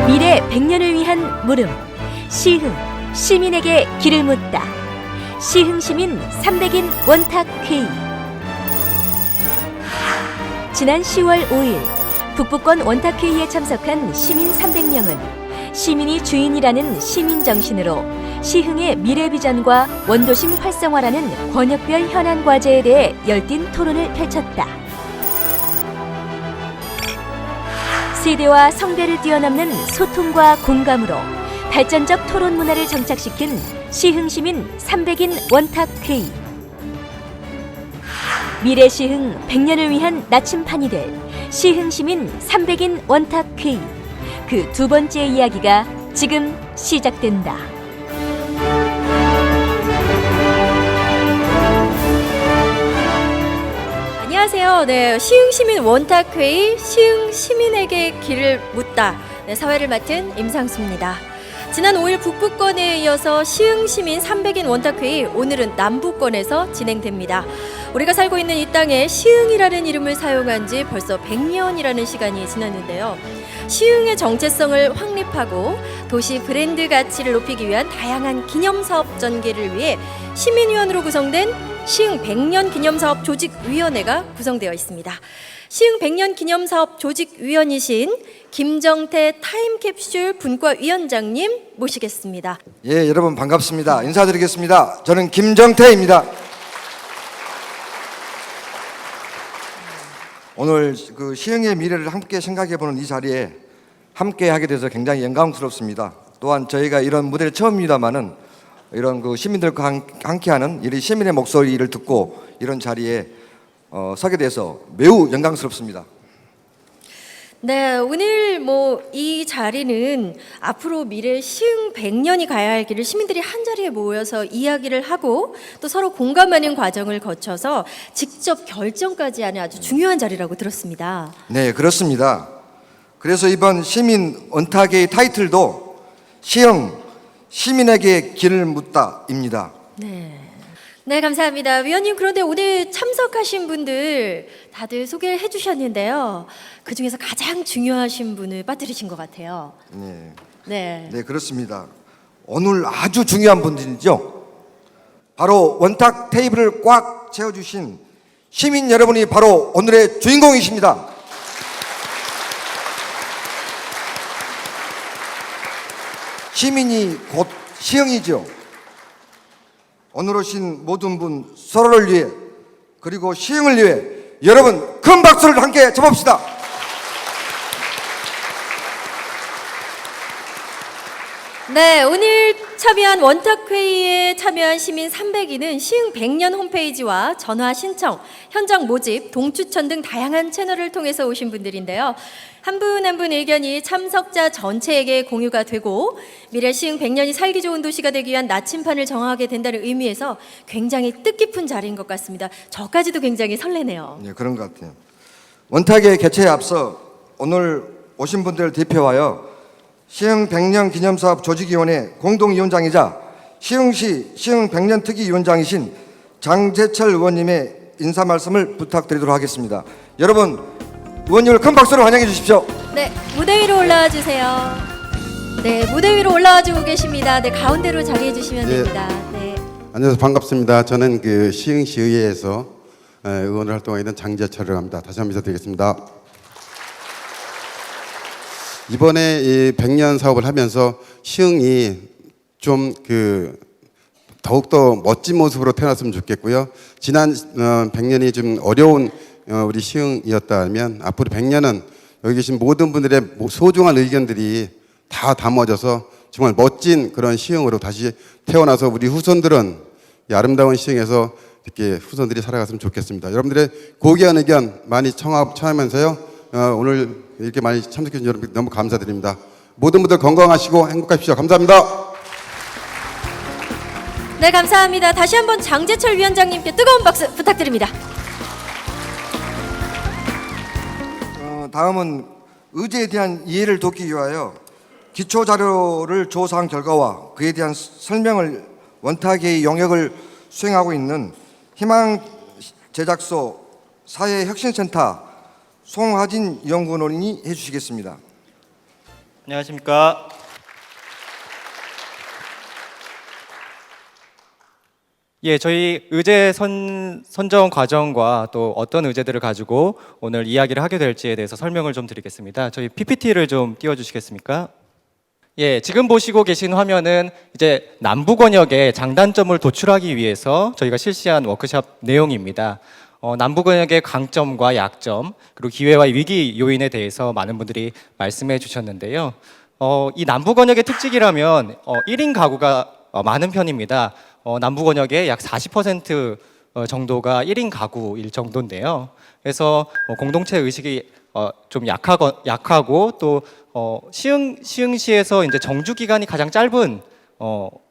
미래 100년을 위한 물음, 시흥, 시민에게 길을 묻다. 시흥시민 300인 원탁회의. 지난 10월 5일 북부권 원탁회의에 참석한 시민 300명은 시민이 주인이라는 시민정신으로 시흥의 미래비전과 원도심 활성화라는 권역별 현안 과제에 대해 열띤 토론을 펼쳤다. 세대와 성대를 뛰어넘는 소통과 공감으로 발전적 토론 문화를 정착시킨 시흥시민 300인 원탁회의. 미래 시흥 100년을 위한 나침판이 될 시흥시민 300인 원탁회의. 그 두 번째 이야기가 지금 시작된다. 안녕하세요. 네, 시흥시민 원탁회의 시흥시민에게 길을 묻다. 네, 사회를 맡은 임상수입니다. 지난 5일 북부권에 이어서 시흥시민 300인 원탁회의, 오늘은 남부권에서 진행됩니다. 우리가 살고 있는 이 땅에 시흥이라는 이름을 사용한 지 벌써 100년이라는 시간이 지났는데요. 시흥의 정체성을 확립하고 도시 브랜드 가치를 높이기 위한 다양한 기념사업 전개를 위해 시민위원으로 구성된 시흥 100년 기념사업 조직위원회가 구성되어 있습니다. 시흥 100년 기념사업 조직위원이신 김정태 타임캡슐 분과위원장님 모시겠습니다. 예, 여러분 반갑습니다. 인사드리겠습니다. 저는 김정태입니다. 오늘 그 시흥의 미래를 함께 생각해보는 이 자리에 함께 하게 돼서 굉장히 영광스럽습니다. 또한 저희가 이런 무대를 처음입니다만은 이런 그 시민들과 함께하는 이 시민의 목소리를 듣고 이런 자리에 서게 돼서 매우 영광스럽습니다. 네, 오늘 이 자리는 앞으로 미래 시흥 100년이 가야 할 길을 시민들이 한 자리에 모여서 이야기를 하고 또 서로 공감하는 과정을 거쳐서 직접 결정까지 하는 아주 중요한 자리라고 들었습니다. 네, 그렇습니다. 그래서 이번 시민 원탁의 타이틀도 시흥 시민에게 길을 묻다입니다. 네, 감사합니다. 위원님, 그런데 오늘 참석하신 분들 다들 소개를 해주셨는데요. 그 중에서 가장 중요하신 분을 빠뜨리신 것 같아요. 네, 그렇습니다. 오늘 아주 중요한 분들이죠. 바로 원탁 테이블을 꽉 채워주신 시민 여러분이 바로 오늘의 주인공이십니다. 시민이 곧 시흥이죠. 오늘 오신 모든 분 서로를 위해 그리고 시흥을 위해 여러분 큰 박수를 함께 쳐봅시다. 네, 오늘 참여한 원탁회의에 참여한 시민 300인은 시흥 100년 홈페이지와 전화 신청, 현장 모집, 동추천 등 다양한 채널을 통해서 오신 분들인데요. 한 분 한 분 의견이 참석자 전체에게 공유가 되고 미래 시흥 100년이 살기 좋은 도시가 되기 위한 나침판을 정하게 된다는 의미에서 굉장히 뜻깊은 자리인 것 같습니다. 저까지도 굉장히 설레네요. 네, 그런 것 같아요. 원탁의 개최에 앞서 오늘 오신 분들을 대표하여 시흥 100년 기념사업 조직위원회 공동위원장이자 시흥시 시흥 100년 특위위원장이신 장재철 의원님의 인사 말씀을 부탁드리도록 하겠습니다. 여러분, 의원님을 큰 박수로 환영해 주십시오. 네, 무대 위로 올라와 주세요. 네, 무대 위로 올라와 주고 계십니다. 네, 가운데로 자리해 주시면 됩니다. 네. 안녕하세요. 반갑습니다. 저는 그 시흥시의회에서 의원을 활동하고 있는 장재철이라고 합니다. 다시 한번 인사드리겠습니다. 이번에 이 100년 사업을 하면서 시흥이 좀 더욱더 멋진 모습으로 태어났으면 좋겠고요. 지난 100년이 좀 어려운 우리 시흥이었다면 앞으로 100년은 여기 계신 모든 분들의 소중한 의견들이 다 담아져서 정말 멋진 그런 시흥으로 다시 태어나서 우리 후손들은 이 아름다운 시흥에서 이렇게 후손들이 살아갔으면 좋겠습니다. 여러분들의 고귀한 의견 많이 청하면서요. 오늘 이렇게 많이 참석해 주신 여러분 너무 감사드립니다. 모든 분들 건강하시고 행복하십시오. 감사합니다. 네, 감사합니다. 다시 한번 장재철 위원장님께 뜨거운 박수 부탁드립니다. 다음은 의제에 대한 이해를 돕기 위하여 기초 자료를 조사한 결과와 그에 대한 설명을 원탁의 영역을 수행하고 있는 희망 제작소 사회혁신센터 송하진 연구원이 해주시겠습니다. 안녕하십니까. 예, 저희 의제 선정 과정과 또 어떤 의제들을 가지고 오늘 이야기를 하게 될지에 대해서 설명을 좀 드리겠습니다. 저희 PPT를 좀 띄워주시겠습니까? 예, 지금 보시고 계신 화면은 이제 남부권역의 장단점을 도출하기 위해서 저희가 실시한 워크숍 내용입니다. 남부권역의 강점과 약점, 그리고 기회와 위기 요인에 대해서 많은 분들이 말씀해 주셨는데요. 이 남부권역의 특징이라면 1인 가구가 많은 편입니다. 남부권역의 약 40% 정도가 1인 가구일 정도인데요. 그래서 공동체 의식이 좀 약하고 또 시흥시에서 이제 정주 기간이 가장 짧은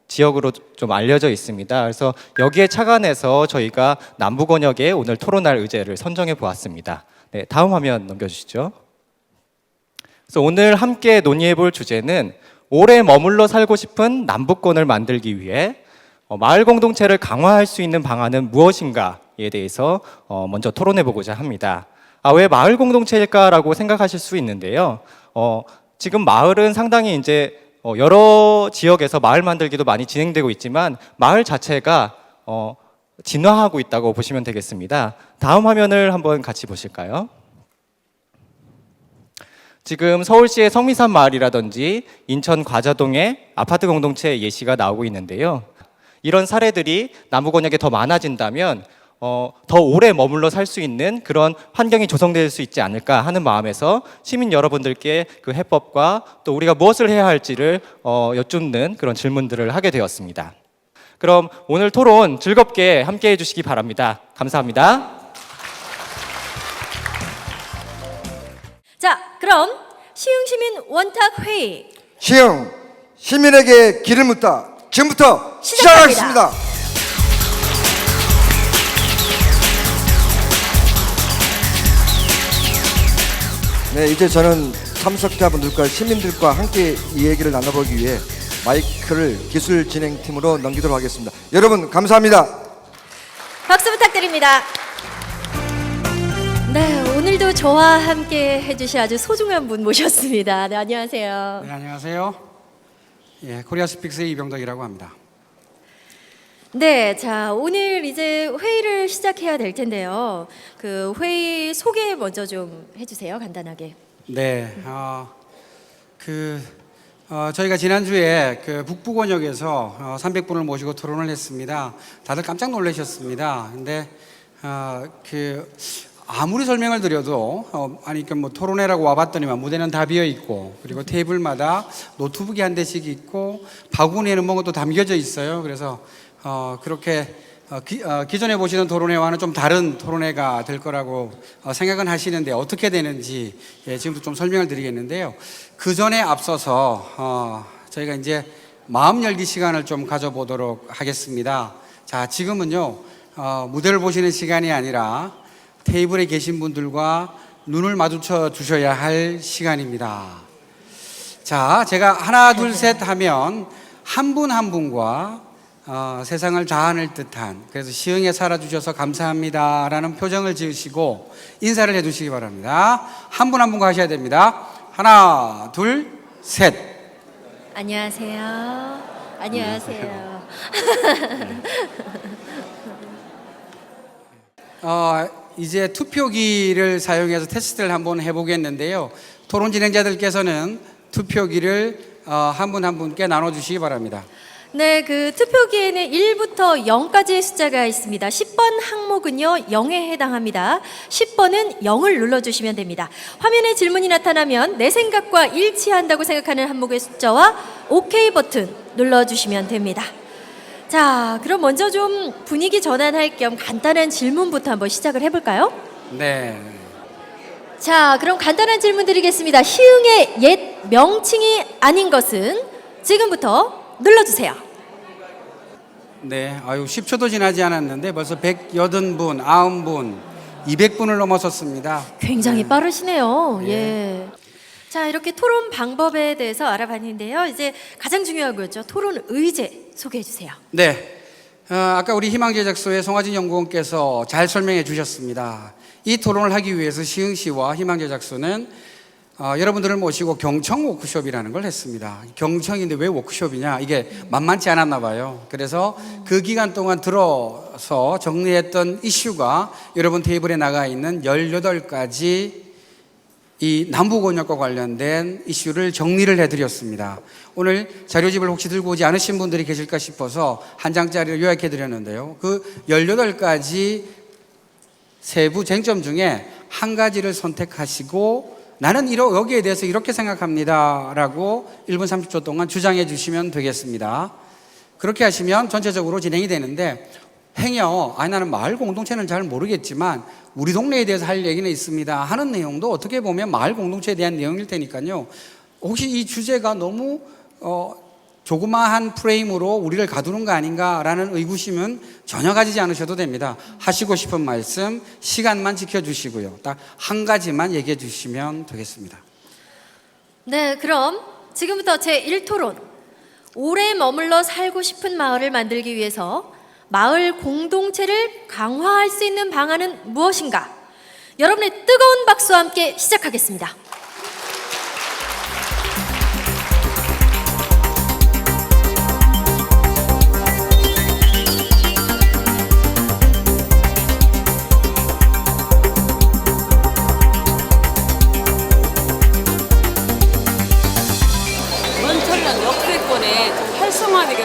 지역으로 좀 알려져 있습니다. 그래서 여기에 착안해서 저희가 남부권역에 오늘 토론할 의제를 선정해 보았습니다. 네, 다음 화면 넘겨주시죠. 그래서 오늘 함께 논의해 볼 주제는 오래 머물러 살고 싶은 남부권을 만들기 위해 마을 공동체를 강화할 수 있는 방안은 무엇인가에 대해서 먼저 토론해 보고자 합니다. 왜 마을 공동체일까라고 생각하실 수 있는데요. 지금 마을은 상당히 이제 여러 지역에서 마을 만들기도 많이 진행되고 있지만 마을 자체가 진화하고 있다고 보시면 되겠습니다. 다음 화면을 한번 같이 보실까요? 지금 서울시의 성미산 마을이라든지 인천 과자동의 아파트 공동체 예시가 나오고 있는데요. 이런 사례들이 남부권역에 더 많아진다면 더 오래 머물러 살 수 있는 그런 환경이 조성될 수 있지 않을까 하는 마음에서 시민 여러분들께 그 해법과 또 우리가 무엇을 해야 할지를 여쭙는 그런 질문들을 하게 되었습니다. 그럼 오늘 토론 즐겁게 함께 해주시기 바랍니다. 감사합니다. 자, 그럼 시흥시민 원탁회의 시흥 시민에게 길을 묻다. 지금부터 시작합니다. 시작하겠습니다. 네, 이제 저는 참석자분들과 시민들과 함께 이 얘기를 나눠보기 위해 마이크를 기술 진행팀으로 넘기도록 하겠습니다. 여러분 감사합니다. 박수 부탁드립니다. 네, 오늘도 저와 함께 해주실 아주 소중한 분 모셨습니다. 네, 안녕하세요. 네, 안녕하세요. 예, 코리아 스픽스의 이병덕이라고 합니다. 네, 자, 오늘 이제 회의를 시작해야 될 텐데요. 그 회의 소개 먼저 좀 해주세요, 간단하게. 네, 저희가 지난주에 그 북부권역에서 300분을 모시고 토론을 했습니다. 다들 깜짝 놀라셨습니다. 근데 아무리 설명을 드려도 그러니까 뭐 토론회라고 와봤더니만 무대는 다 비어 있고 그리고 테이블마다 노트북이 한 대씩 있고 바구니에는 뭔가 또 담겨져 있어요. 그래서 그렇게 기존에 보시던 토론회와는 좀 다른 토론회가 될 거라고 생각은 하시는데 어떻게 되는지 지금부터 좀 설명을 드리겠는데요. 그 전에 앞서서 저희가 이제 마음 열기 시간을 좀 가져보도록 하겠습니다. 자, 지금은요 무대를 보시는 시간이 아니라 테이블에 계신 분들과 눈을 마주쳐 주셔야 할 시간입니다. 자, 제가 하나 둘 셋 하면 한 분 한 분과 세상을 다하는 듯한, 그래서 시흥에 살아주셔서 감사합니다라는 표정을 지으시고 인사를 해주시기 바랍니다. 한 분 한 분과 하셔야 됩니다. 하나 둘 셋. 안녕하세요. 안녕하세요. 이제 투표기를 사용해서 테스트를 한번 해보겠는데요. 토론 진행자들께서는 투표기를 한 분 한 분께 나눠주시기 바랍니다. 네, 그 투표기에는 1부터 0까지의 숫자가 있습니다. 10번 항목은요, 0에 해당합니다. 10번은 0을 눌러주시면 됩니다. 화면에 질문이 나타나면 내 생각과 일치한다고 생각하는 항목의 숫자와 OK 버튼 눌러주시면 됩니다. 자, 그럼 먼저 좀 분위기 전환할 겸 간단한 질문부터 한번 시작을 해볼까요? 네. 자, 그럼 간단한 질문 드리겠습니다. 시흥의 옛 명칭이 아닌 것은 지금부터 눌러주세요. 네, 10초도 지나지 않았는데 벌써 180분, 90분, 200분을 넘어섰습니다. 굉장히 빠르시네요. 예. 자, 이렇게 토론 방법에 대해서 알아봤는데요. 이제 가장 중요한 거죠. 토론 의제 소개해 주세요. 네, 아까 우리 희망제작소의 송하진 연구원께서 잘 설명해 주셨습니다. 이 토론을 하기 위해서 시흥시와 희망제작소는 여러분들을 모시고 경청 워크숍이라는 걸 했습니다. 경청인데 왜 워크숍이냐? 이게 만만치 않았나 봐요. 그래서 그 기간 동안 들어서 정리했던 이슈가 여러분 테이블에 나가 있는 18가지 이 남북원역과 관련된 이슈를 정리를 해드렸습니다. 오늘 자료집을 혹시 들고 오지 않으신 분들이 계실까 싶어서 한 장짜리를 요약해드렸는데요. 그 18가지 세부 쟁점 중에 한 가지를 선택하시고 나는 여기에 대해서 이렇게 생각합니다 라고 1분 30초 동안 주장해 주시면 되겠습니다. 그렇게 하시면 전체적으로 진행이 되는데 행여 나는 마을 공동체는 잘 모르겠지만 우리 동네에 대해서 할 얘기는 있습니다 하는 내용도 어떻게 보면 마을 공동체에 대한 내용일 테니까요. 혹시 이 주제가 너무 조그마한 프레임으로 우리를 가두는 거 아닌가라는 의구심은 전혀 가지지 않으셔도 됩니다. 하시고 싶은 말씀 시간만 지켜주시고요. 딱 한 가지만 얘기해 주시면 되겠습니다. 네, 그럼 지금부터 제1토론. 오래 머물러 살고 싶은 마을을 만들기 위해서 마을 공동체를 강화할 수 있는 방안은 무엇인가? 여러분의 뜨거운 박수와 함께 시작하겠습니다. 원천이랑 역세권에 좀 활성화되게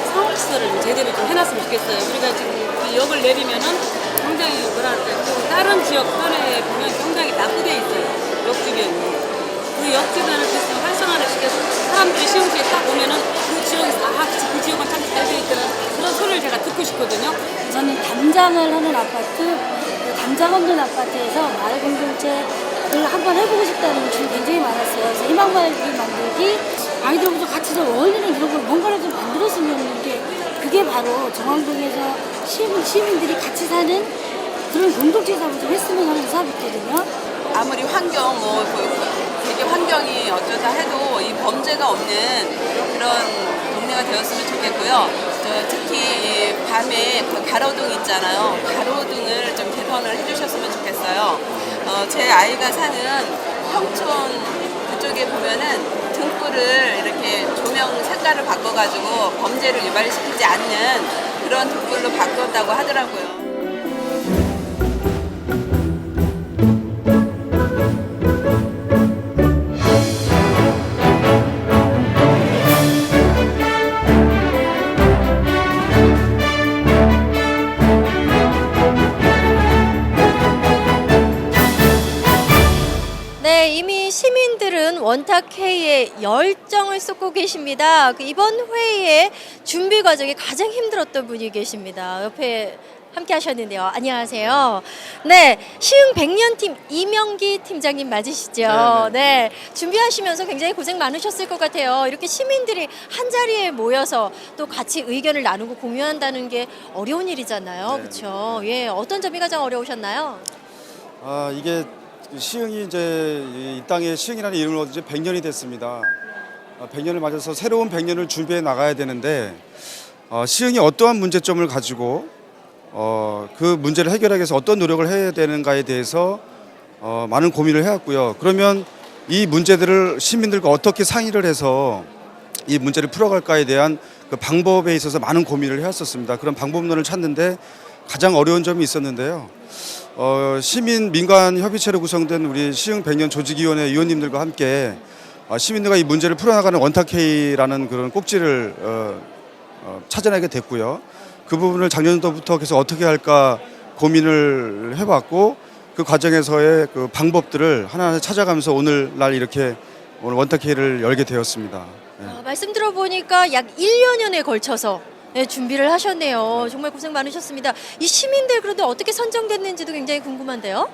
상업시설을 제대로 좀 해놨으면 좋겠어요. 우리가 지금 이 역을 내리면은 굉장히 뭐랄까 좀 다른 지역 편에 보면 굉장히 낙후돼 있어요. 역 주변이. 그 역 주변을 계속 활성화를 시켜서 사람들이 시흥시에 딱 오면은 그 지역에서 그 지역은 참 잘 돼 있더라 그런 소리를 제가 듣고 싶거든요. 저는 담장을 하는 아파트, 담장 없는 아파트에서 마을 공동체를 한번 해보고 싶다는 분이 굉장히 많았어요. 그래서 희망마을 만들기, 아이들하고도 같이 좀 어울리는 그런 걸 뭔가를 좀 만들었으면 그게 바로 정왕동에서 시민들이 같이 사는 그런 공동체 사업을 좀 했으면 하는 사업이 있거든요. 아무리 환경 되게 환경이 어쩌다 해도 이 범죄가 없는 그런 동네가 되었으면 좋겠고요. 특히 밤에 그 가로등 있잖아요. 가로등을 좀 개선을 해주셨으면 좋겠어요. 제 아이가 사는 평촌 그쪽에 보면은 등불을 이렇게 조명 색깔을 바꿔가지고 범죄를 유발시키지 않는 그런 등불로 바꿨다고 하더라고요. 네, 이미 시민들은 원탁회의에 열정을 쏟고 계십니다. 이번 회의의 준비 과정이 가장 힘들었던 분이 계십니다. 옆에 함께 하셨는데요. 안녕하세요. 네, 시흥 백년팀 이명기 팀장님 맞으시죠? 네, 준비하시면서 굉장히 고생 많으셨을 것 같아요. 이렇게 시민들이 한 자리에 모여서 또 같이 의견을 나누고 공유한다는 게 어려운 일이잖아요. 그렇죠? 예, 어떤 점이 가장 어려우셨나요? 이게 시흥이 이제 이 땅에 시흥이라는 이름을 얻은 지 100년이 됐습니다. 100년을 맞아서 새로운 100년을 준비해 나가야 되는데 시흥이 어떠한 문제점을 가지고 그 문제를 해결하기 위해서 어떤 노력을 해야 되는가에 대해서 많은 고민을 해왔고요. 그러면 이 문제들을 시민들과 어떻게 상의를 해서 이 문제를 풀어갈까에 대한 그 방법에 있어서 많은 고민을 해왔었습니다. 그런 방법론을 찾는데 가장 어려운 점이 있었는데요. 시민 민간 협의체로 구성된 우리 시흥 백년 조직위원회 위원님들과 함께 시민들과 이 문제를 풀어나가는 원탁회의라는 그런 꼭지를 찾아내게 됐고요. 그 부분을 작년도부터 계속 어떻게 할까 고민을 해봤고 그 과정에서의 그 방법들을 하나하나 찾아가면서 오늘날 이렇게 오늘 원탁회의를 열게 되었습니다. 말씀 들어보니까 약 1여 년에 걸쳐서 준비를 하셨네요. 정말 고생 많으셨습니다. 이 시민들 그런데 어떻게 선정됐는지도 굉장히 궁금한데요.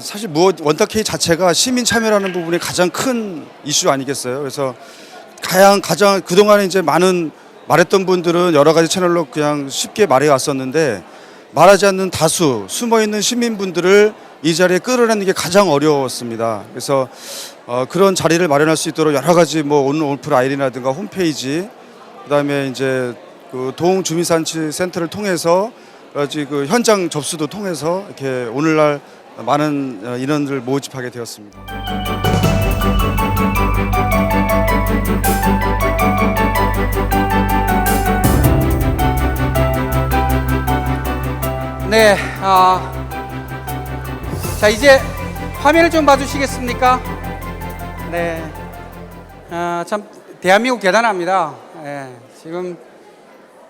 사실 원탁회의 자체가 시민 참여라는 부분이 가장 큰 이슈 아니겠어요. 그래서 가장 그동안에 이제 많은 말했던 분들은 여러 가지 채널로 그냥 쉽게 말해 왔었는데 말하지 않는 다수 숨어있는 시민분들을 이 자리에 끌어내는 게 가장 어려웠습니다. 그래서 그런 자리를 마련할 수 있도록 여러 가지 온오프 아이디라든가 홈페이지 그다음에 이제 그 도흥주민잔치 센터를 통해서 가지고 그 현장 접수도 통해서 이렇게 오늘날 많은 인원들 모집하게 되었습니다. 네, 자 이제 화면을 좀 봐주시겠습니까? 네, 참 대한민국 대단합니다. 예, 지금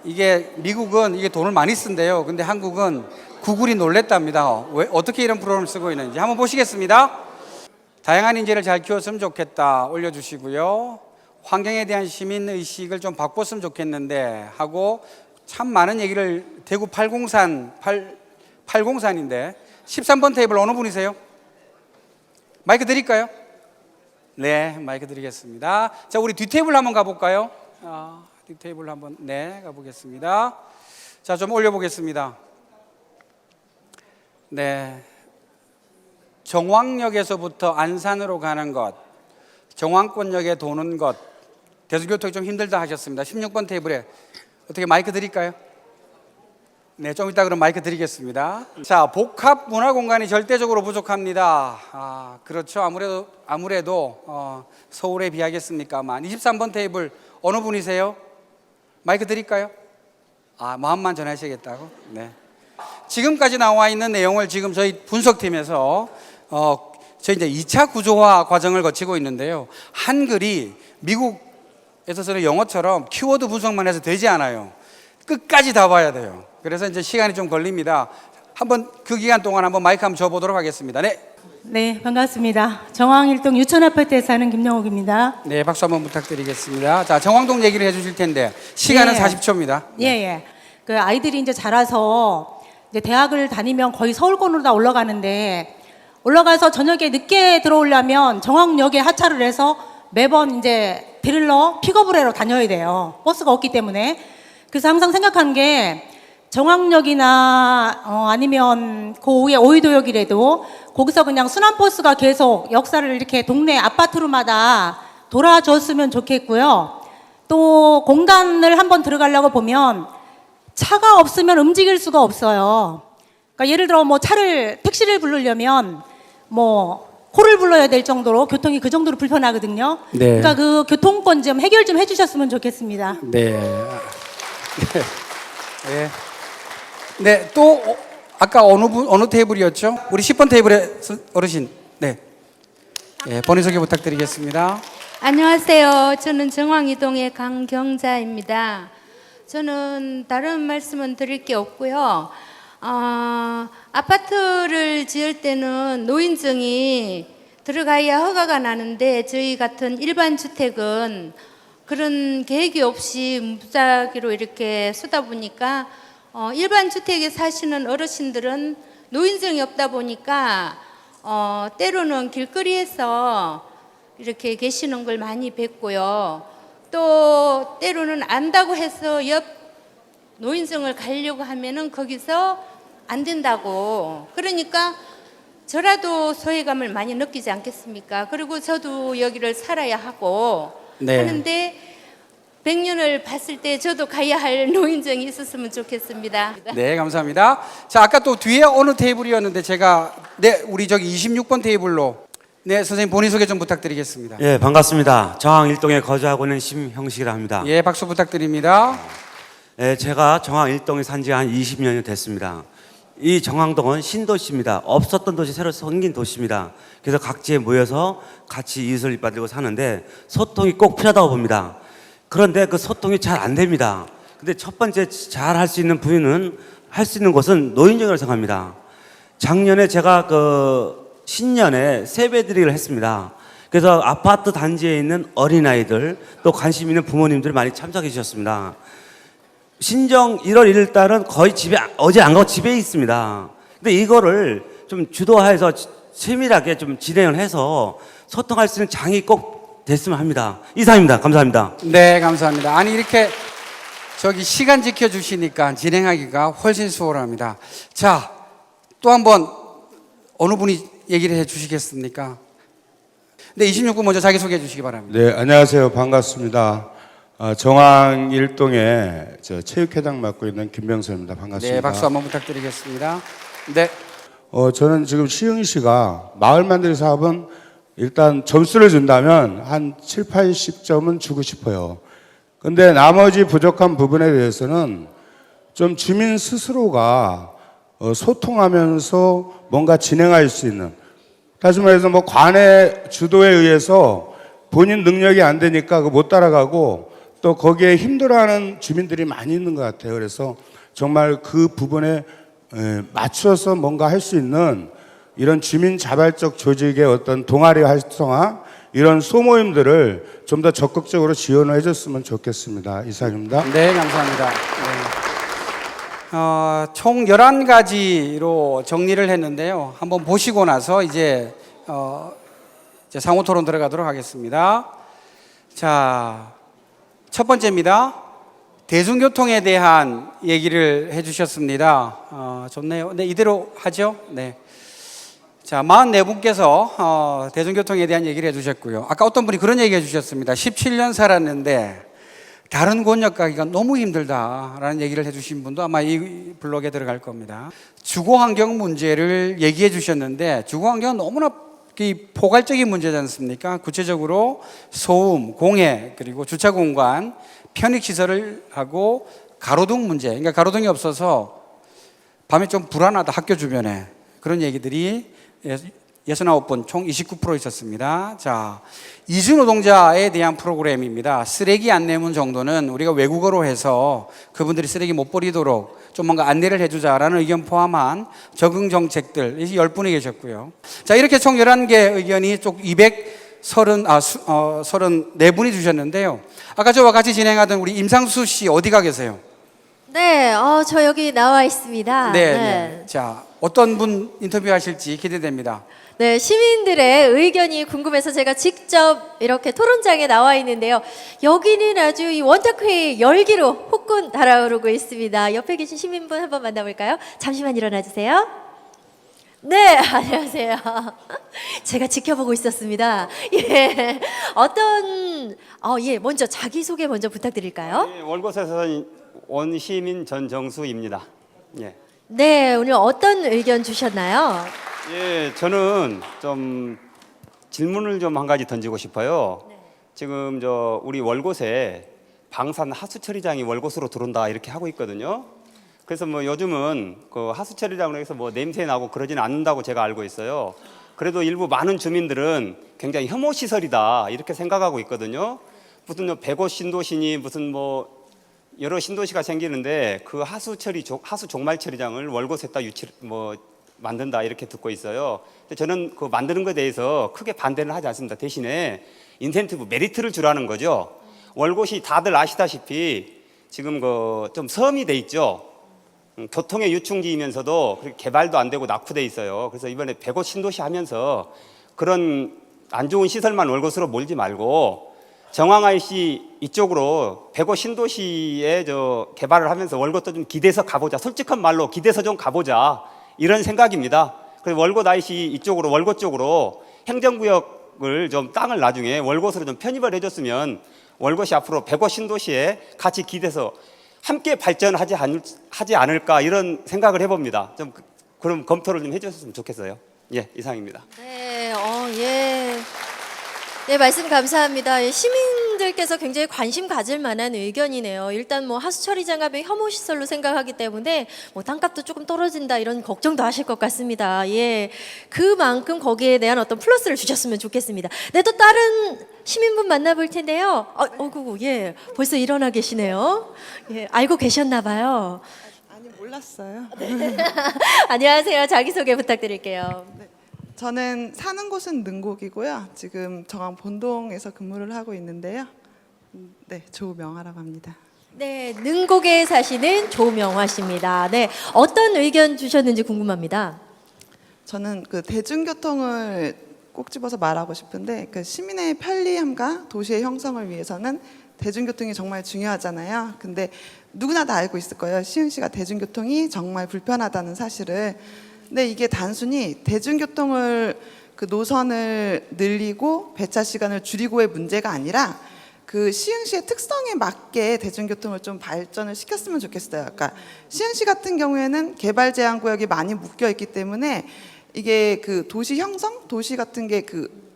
이게 미국은 이게 돈을 많이 쓴대요. 근데 한국은 구글이 놀랬답니다. 왜 어떻게 이런 프로그램을 쓰고 있는지 한번 보시겠습니다. 다양한 인재를 잘 키웠으면 좋겠다 올려주시고요. 환경에 대한 시민 의식을 좀 바꿨으면 좋겠는데 하고 참 많은 얘기를 대구 803인데 13번 테이블 어느 분이세요? 마이크 드릴까요? 네, 마이크 드리겠습니다. 자, 우리 뒤 테이블 한번 가볼까요? 뒤 테이블 한번 가보겠습니다. 자, 좀 올려보겠습니다. 네, 정왕역에서부터 안산으로 가는 것, 정왕권역에 도는 것, 대중교통이 좀 힘들다 하셨습니다. 16번 테이블에 어떻게 마이크 드릴까요? 네, 좀 이따 그럼 마이크 드리겠습니다. 자, 복합 문화 공간이 절대적으로 부족합니다. 그렇죠. 아무래도 서울에 비하겠습니까만. 23번 테이블 어느 분이세요? 마이크 드릴까요? 마음만 전하시겠다고? 네. 지금까지 나와 있는 내용을 지금 저희 분석팀에서 저희 이제 2차 구조화 과정을 거치고 있는데요. 한글이 미국에서는 영어처럼 키워드 분석만 해서 되지 않아요. 끝까지 다 봐야 돼요. 그래서 이제 시간이 좀 걸립니다. 한번 그 기간 동안 한번 마이크 한번 줘보도록 하겠습니다. 네. 네, 반갑습니다. 정왕일동 유천아파트에 사는 김영옥입니다. 네, 박수 한번 부탁드리겠습니다. 자, 정왕동 얘기를 해주실 텐데 시간은 네. 40초입니다. 예. 그 아이들이 이제 자라서 이제 대학을 다니면 거의 서울권으로 다 올라가는데 올라가서 저녁에 늦게 들어오려면 정왕역에 하차를 해서 매번 이제 드릴러 픽업을 하러 다녀야 돼요. 버스가 없기 때문에. 그래서 항상 생각하는 게 정왕역이나 아니면 그 위에 오이도역이라도 거기서 그냥 순환버스가 계속 역사를 이렇게 동네 아파트로마다 돌아줬으면 좋겠고요. 또 공단을 한번 들어가려고 보면 차가 없으면 움직일 수가 없어요. 그러니까 예를 들어 뭐 택시를 부르려면 뭐 코를 불러야 될 정도로 교통이 그 정도로 불편하거든요. 네. 그러니까 그 교통권 좀 해결 좀 해주셨으면 좋겠습니다. 네. 네, 또 아까 어느 테이블이었죠? 우리 10번 테이블의 어르신. 네. 본인 소개 부탁드리겠습니다. 안녕하세요. 저는 정왕이동의 강경자입니다. 저는 다른 말씀은 드릴 게 없고요. 아파트를 지을 때는 노인증이 들어가야 허가가 나는데 저희 같은 일반 주택은 그런 계획이 없이 무작위로 이렇게 쓰다 보니까 일반 주택에 사시는 어르신들은 노인증이 없다 보니까 때로는 길거리에서 이렇게 계시는 걸 많이 뵀고요. 또 때로는 안다고 해서 옆 노인증을 가려고 하면은 거기서 안 된다고. 그러니까 저라도 소외감을 많이 느끼지 않겠습니까? 그리고 저도 여기를 살아야 하고 하는데 100년을 봤을 때 저도 가야 할 노인증이 있었으면 좋겠습니다. 네, 감사합니다. 자, 아까 또 뒤에 어느 테이블이었는데 제가 우리 저기 26번 테이블로 선생님 본인 소개 좀 부탁드리겠습니다. 예, 반갑습니다. 정왕일동에 거주하고 있는 심형식이라 합니다. 예, 박수 부탁드립니다. 예, 제가 정왕일동에 산 지 한 20년이 됐습니다. 이 정왕동은 신도시입니다. 없었던 도시 새로 생긴 도시입니다. 그래서 각지에 모여서 같이 이웃을 이빠들고 사는데 소통이 꼭 필요하다고 봅니다. 그런데 그 소통이 잘 안 됩니다. 근데 첫 번째 잘 할 수 있는 부위는 할 수 있는 곳은 노인정이라고 생각합니다. 작년에 제가 신년에 세배드리기를 했습니다. 그래서 아파트 단지에 있는 어린아이들 또 관심 있는 부모님들이 많이 참석해 주셨습니다. 신정 1월 1일 달은 거의 어제 안 가고 집에 있습니다. 근데 이거를 좀 주도해서 세밀하게 좀 진행을 해서 소통할 수 있는 장이 꼭 됐으면 합니다. 이상입니다. 감사합니다. 네, 감사합니다. 아니 이렇게 시간 지켜주시니까 진행하기가 훨씬 수월합니다. 자, 또 한번 어느 분이 얘기를 해주시겠습니까? 네, 26분 먼저 자기소개해 주시기 바랍니다. 네, 안녕하세요. 반갑습니다. 정왕 일동에 저 체육회장 맡고 있는 김병선입니다. 반갑습니다. 네, 박수 한번 부탁드리겠습니다. 네. 저는 지금 시흥시가 마을 만들기 사업은 일단 점수를 준다면 한 7, 80점은 주고 싶어요. 근데 나머지 부족한 부분에 대해서는 좀 주민 스스로가 소통하면서 뭔가 진행할 수 있는, 다시 말해서 뭐 관의 주도에 의해서 본인 능력이 안 되니까 못 따라가고 또 거기에 힘들어하는 주민들이 많이 있는 것 같아요. 그래서 정말 그 부분에 맞춰서 뭔가 할 수 있는 이런 주민 자발적 조직의 어떤 동아리 활성화, 이런 소모임들을 좀 더 적극적으로 지원을 해줬으면 좋겠습니다. 이상입니다. 네, 감사합니다. 네. 총 11가지로 정리를 했는데요. 한번 보시고 나서 이제 상호 토론 들어가도록 하겠습니다. 자, 첫 번째입니다. 대중교통에 대한 얘기를 해주셨습니다. 좋네요. 네, 이대로 하죠. 네. 자, 44분께서 대중교통에 대한 얘기를 해주셨고요. 아까 어떤 분이 그런 얘기 해주셨습니다. 17년 살았는데 다른 권역 가기가 너무 힘들다라는 얘기를 해주신 분도 아마 이 블록에 들어갈 겁니다. 주거환경 문제를 얘기해 주셨는데 주거환경은 너무나 포괄적인 문제지 않습니까? 구체적으로 소음, 공해, 그리고 주차 공간, 편익시설을 하고 가로등 문제. 그러니까 가로등이 없어서 밤에 좀 불안하다, 학교 주변에. 그런 얘기들이 69분, 총 29% 있었습니다. 자, 이주노동자에 대한 프로그램입니다. 쓰레기 안내문 정도는 우리가 외국어로 해서 그분들이 쓰레기 못 버리도록 좀 뭔가 안내를 해주자라는 의견 포함한 적응 정책들, 10분이 계셨고요. 자, 이렇게 총 11개 의견이 쪽 234분이 주셨는데요. 아까 저와 같이 진행하던 우리 임상수 씨 어디가 계세요? 네, 저 여기 나와 있습니다. 네. 자, 어떤 분 인터뷰하실지 기대됩니다. 네, 시민들의 의견이 궁금해서 제가 직접 이렇게 토론장에 나와 있는데요. 여기는 아주 이 원탁회의 열기로 폭군 달아오르고 있습니다. 옆에 계신 시민분 한번 만나볼까요? 잠시만 일어나 주세요. 네, 안녕하세요. 제가 지켜보고 있었습니다. 예, 먼저 자기소개 먼저 부탁드릴까요? 네, 월곶에서 원시민 전정수입니다. 예. 네, 오늘 어떤 의견 주셨나요? 예, 저는 좀 질문을 좀 한 가지 던지고 싶어요. 네. 지금 우리 월곶에 방산 하수 처리장이 월곶으로 들어온다 이렇게 하고 있거든요. 그래서 뭐 요즘은 그 하수 처리장으로 해서 뭐 냄새 나고 그러지는 않는다고 제가 알고 있어요. 그래도 일부 많은 주민들은 굉장히 혐오 시설이다 이렇게 생각하고 있거든요. 무슨 105 신도시니 무슨 뭐 여러 신도시가 생기는데 그 하수 종말 처리장을 월곶에다 만든다 이렇게 듣고 있어요. 근데 저는 그 만드는 것에 대해서 크게 반대는 하지 않습니다. 대신에 인센티브, 메리트를 주라는 거죠. 월곶이 다들 아시다시피 지금 좀 섬이 돼 있죠. 교통의 유충지이면서도 개발도 안 되고 낙후돼 있어요. 그래서 이번에 105 신도시 하면서 그런 안 좋은 시설만 월곶으로 몰지 말고 정왕 IC 이쪽으로 105 신도시에 개발을 하면서 월곶도 좀 기대서 가보자. 솔직한 말로 기대서 좀 가보자. 이런 생각입니다. 그래서 월곶 IC 이쪽으로 월곶 쪽으로 행정구역을 좀 땅을 나중에 월곶으로 좀 편입을 해줬으면 월곶이 앞으로 105 신도시에 같이 기대서 함께 발전하지 않을까 이런 생각을 해봅니다. 좀 그럼 검토를 좀 해주셨으면 좋겠어요. 예, 이상입니다. 네, 네, 말씀 감사합니다. 시민들께서 굉장히 관심 가질 만한 의견이네요. 일단 뭐 하수 처리장 가면 혐오 시설로 생각하기 때문에 뭐 땅값도 조금 떨어진다 이런 걱정도 하실 것 같습니다. 예, 그만큼 거기에 대한 어떤 플러스를 주셨으면 좋겠습니다. 네, 또 다른 시민분 만나볼 텐데요. 예, 벌써 일어나 계시네요. 예, 알고 계셨나 봐요. 아니, 몰랐어요. 네. 안녕하세요. 자기소개 부탁드릴게요. 네. 저는 사는 곳은 능곡이고요. 지금 정왕 본동에서 근무를 하고 있는데요. 네, 조명화라고 합니다. 네, 능곡에 사시는 조명화 씨입니다. 네, 어떤 의견 주셨는지 궁금합니다. 저는 그 대중교통을 꼭 집어서 말하고 싶은데 그 시민의 편리함과 도시의 형성을 위해서는 대중교통이 정말 중요하잖아요. 근데 누구나 다 알고 있을 거예요. 시흥시가 대중교통이 정말 불편하다는 사실을. 근데 이게 단순히 대중교통을 그 노선을 늘리고 배차 시간을 줄이고의 문제가 아니라 그 시흥시의 특성에 맞게 대중교통을 좀 발전을 시켰으면 좋겠어요. 그러니까 시흥시 같은 경우에는 개발 제한 구역이 많이 묶여 있기 때문에 이게 그 도시 형성, 도시 같은 게 그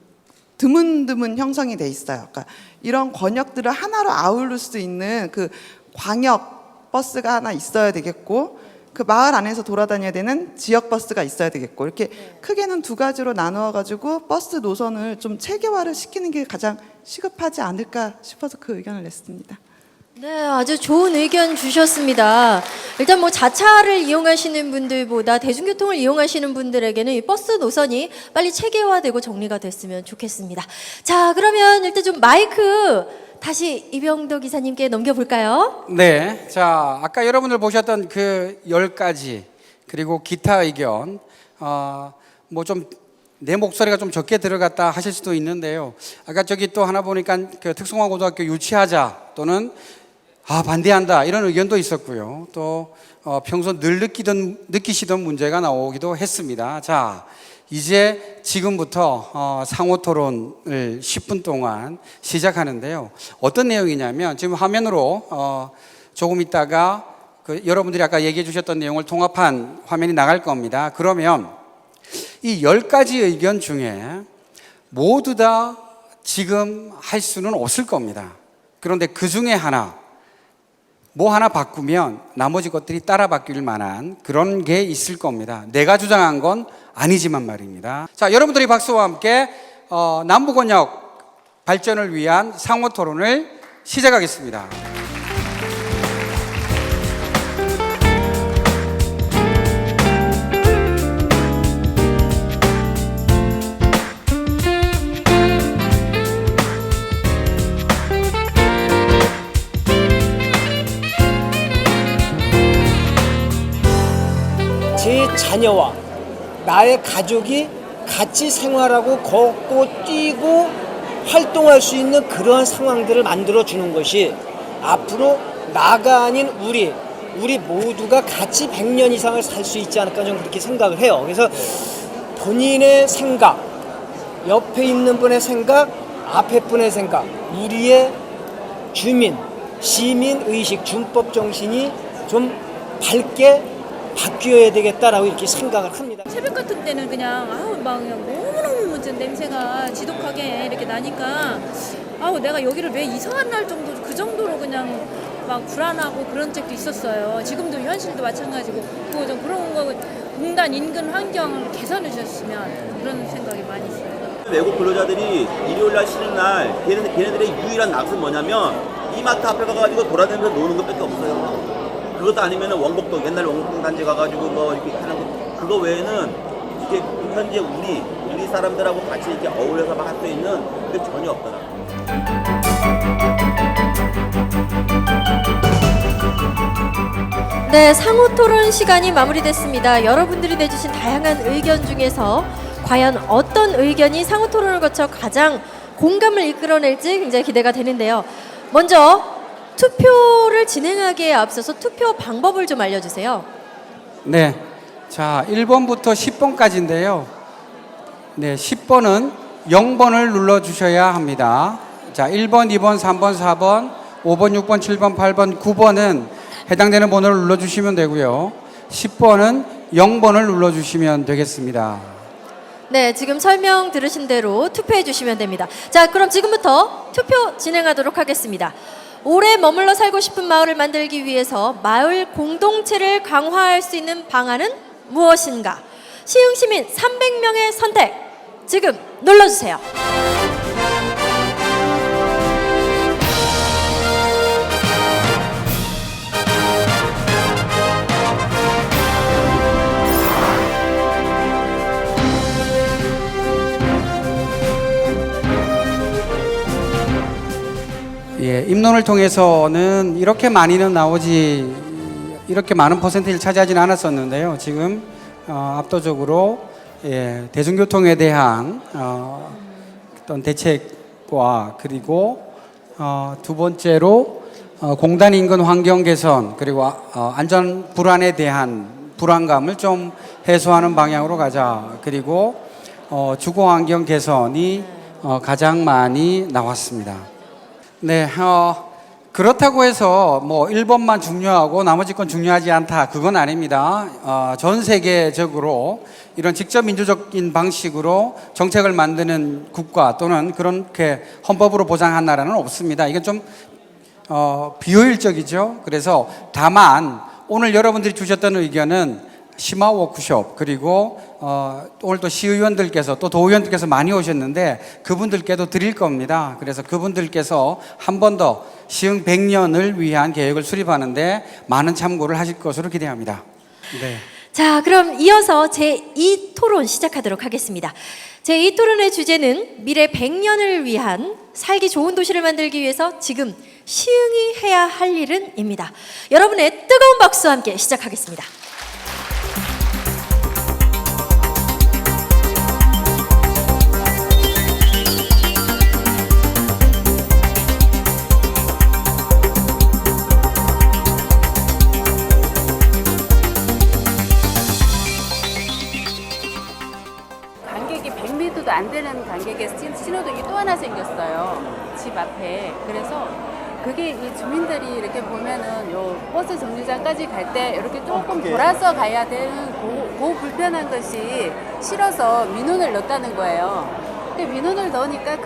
드문드문 형성이 돼 있어요. 그러니까 이런 권역들을 하나로 아우를 수 있는 그 광역 버스가 하나 있어야 되겠고, 그 마을 안에서 돌아다녀야 되는 지역 버스가 있어야 되겠고, 이렇게 크게는 두 가지로 나누어 가지고 버스 노선을 좀 체계화를 시키는 게 가장 시급하지 않을까 싶어서 그 의견을 냈습니다. 네, 아주 좋은 의견 주셨습니다. 일단 뭐 자차를 이용하시는 분들보다 대중교통을 이용하시는 분들에게는 이 버스 노선이 빨리 체계화되고 정리가 됐으면 좋겠습니다. 자, 그러면 일단 좀 마이크 다시 이병도 기사님께 넘겨볼까요? 네, 자, 아까 여러분들 보셨던 그 10가지 그리고 기타 의견, 뭐 좀 내 목소리가 좀 적게 들어갔다 하실 수도 있는데요. 아까 저기 또 하나 보니까 그 특성화고등학교 유치하자 또는 반대한다 이런 의견도 있었고요. 또 평소 늘 느끼시던 문제가 나오기도 했습니다. 자, 이제 지금부터 상호 토론을 10분 동안 시작하는데요. 어떤 내용이냐면 지금 화면으로 조금 있다가 여러분들이 아까 얘기해 주셨던 내용을 통합한 화면이 나갈 겁니다. 그러면 이 10가지 의견 중에 모두 다 지금 할 수는 없을 겁니다. 그런데 그 중에 뭐 하나 바꾸면 나머지 것들이 따라 바뀔 만한 그런 게 있을 겁니다. 내가 주장한 건 아니지만 말입니다. 자, 여러분들이 박수와 함께 남부권역 발전을 위한 상호 토론을 시작하겠습니다. 제 자녀와 나의 가족이 같이 생활하고 걷고 뛰고 활동할 수 있는 그러한 상황들을 만들어 주는 것이 앞으로 나가 아닌 우리 모두가 같이 100년 이상을 살 수 있지 않을까 저는 그렇게 생각을 해요. 그래서 본인의 생각, 옆에 있는 분의 생각, 앞에 분의 생각, 우리의 주민, 시민 의식, 준법 정신이 좀 밝게 바뀌어야 되겠다라고 이렇게 생각을 합니다. 새벽 같은 때는 그냥 막 너무너무 냄새가 지독하게 이렇게 나니까 내가 여기를 왜 이상한 날 정도 그 정도로 그냥 막 불안하고 그런 적도 있었어요. 지금도 현실도 마찬가지고 좀 그런 거 공단 인근 환경을 개선해 주셨으면 그런 생각이 많이 있어요. 외국 근로자들이 일요일날 쉬는 날 걔네들의 유일한 낙은 뭐냐면 이마트 앞에 가가지고 돌아다니면서 노는 것밖에 없어요. 그것도 아니면은 원곡동 옛날 원곡동 단지 가가지고 뭐 이렇게 하는 거 그거 외에는 이게 현재 우리 사람들하고 같이 이렇게 어울려서 할 수 있는 게 전혀 없더라. 네, 상호 토론 시간이 마무리됐습니다. 여러분들이 내주신 다양한 의견 중에서 과연 어떤 의견이 상호 토론을 거쳐 가장 공감을 이끌어낼지 굉장히 기대가 되는데요. 먼저 투표를 진행하기에 앞서서 투표 방법을 좀 알려주세요. 네, 자 1번부터 10번까지인데요. 네, 10번은 0번을 눌러주셔야 합니다. 자 1번, 2번, 3번, 4번, 5번, 6번, 7번, 8번, 9번은 해당되는 번호를 눌러주시면 되고요. 10번은 0번을 눌러주시면 되겠습니다. 네, 지금 설명 들으신 대로 투표해 주시면 됩니다. 자, 그럼 지금부터 투표 진행하도록 하겠습니다. 오래 머물러 살고 싶은 마을을 만들기 위해서 마을 공동체를 강화할 수 있는 방안은 무엇인가? 시흥시민 300명의 선택, 지금 눌러주세요. 예, 입론을 통해서는 이렇게 많이는 나오지 이렇게 많은 퍼센트를 차지하지는 않았었는데요. 지금 압도적으로 대중교통에 대한 어떤 대책과 그리고 두 번째로 공단 인근 환경 개선 그리고 안전 불안에 대한 불안감을 좀 해소하는 방향으로 가자. 그리고 주거 환경 개선이 가장 많이 나왔습니다. 네, 그렇다고 해서 뭐 1번만 중요하고 나머지 건 중요하지 않다. 그건 아닙니다. 전 세계적으로 이런 직접 민주적인 방식으로 정책을 만드는 국가 또는 그렇게 헌법으로 보장한 나라는 없습니다. 이건 좀 비효율적이죠. 그래서 다만 오늘 여러분들이 주셨던 의견은 심화 워크숍 그리고 오늘 또 시의원들께서 또 도의원들께서 많이 오셨는데 그분들께도 드릴 겁니다. 그래서 그분들께서 한 번 더 시흥 100년을 위한 계획을 수립하는데 많은 참고를 하실 것으로 기대합니다. 네. 자, 그럼 이어서 제2 토론 시작하도록 하겠습니다. 제2 토론의 주제는 미래 100년을 위한 살기 좋은 도시를 만들기 위해서 지금 시흥이 해야 할 일은 입니다. 여러분의 뜨거운 박수와 함께 시작하겠습니다. 간격이 100m도 안 되는 간격의 신호등이 또 하나 생겼어요. 집 앞에. 그래서 그게 이 주민들이 이렇게 보면은 요 버스 정류장까지 갈 때 이렇게 조금 돌아서 가야 되는 그 불편한 것이 싫어서 민원을 넣었다는 거예요. 근데 민원을 넣으니까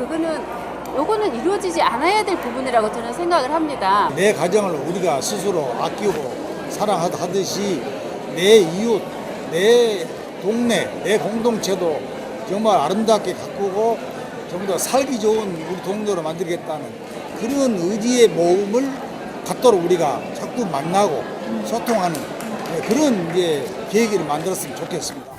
요거는 이루어지지 않아야 될 부분이라고 저는 생각을 합니다. 내 가정을 우리가 스스로 아끼고 사랑하듯이 내 이웃, 내 동네, 내 공동체도 정말 아름답게 가꾸고 좀 더 살기 좋은 우리 동네로 만들겠다는 그런 의지의 모험을 갖도록 우리가 자꾸 만나고 소통하는 그런 이제 계기를 만들었으면 좋겠습니다.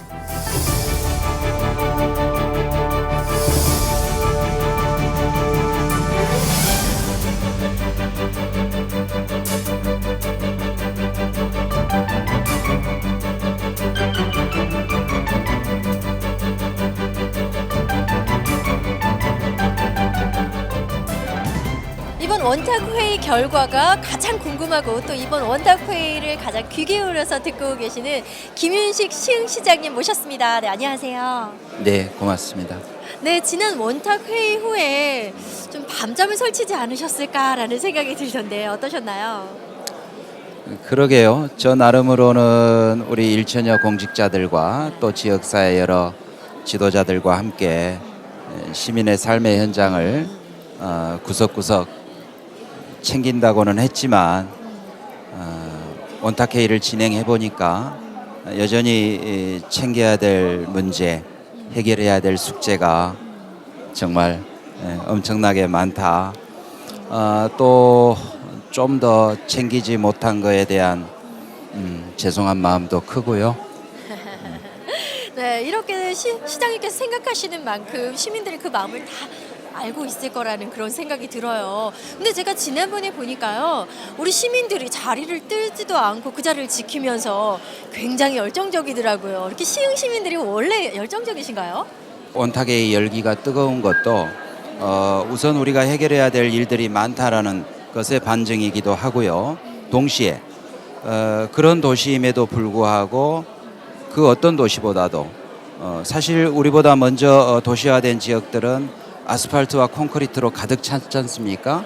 이번 원탁회의 결과가 가장 궁금하고 또 이번 원탁회의를 가장 귀 기울여서 듣고 계시는 김윤식 시흥시장님 모셨습니다. 네, 안녕하세요. 네, 고맙습니다. 네, 지난 원탁회의 후에 좀 밤잠을 설치지 않으셨을까라는 생각이 들던데 어떠셨나요? 그러게요. 저 나름으로는 우리 일천여 공직자들과 또 지역사회 여러 지도자들과 함께 시민의 삶의 현장을 구석구석 챙긴다고는 했지만 원탁회의를 진행해 보니까 여전히 챙겨야 될 문제, 해결해야 될 숙제가 정말 엄청나게 많다. 또 좀 더 챙기지 못한 거에 대한 죄송한 마음도 크고요. 네, 이렇게 시장님께서 생각하시는 만큼 시민들이 그 마음을 다 알고 있을 거라는 그런 생각이 들어요. 근데 제가 지난번에 보니까요, 우리 시민들이 자리를 뜨지도 않고 그 자리를 지키면서 굉장히 열정적이더라고요. 이렇게 시흥 시민들이 원래 열정적이신가요? 원탁의 열기가 뜨거운 것도 우선 우리가 해결해야 될 일들이 많다라는 것의 반증이기도 하고요. 동시에 그런 도시임에도 불구하고 그 어떤 도시보다도 사실 우리보다 먼저 도시화된 지역들은 아스팔트와 콘크리트로 가득 찼지 않습니까?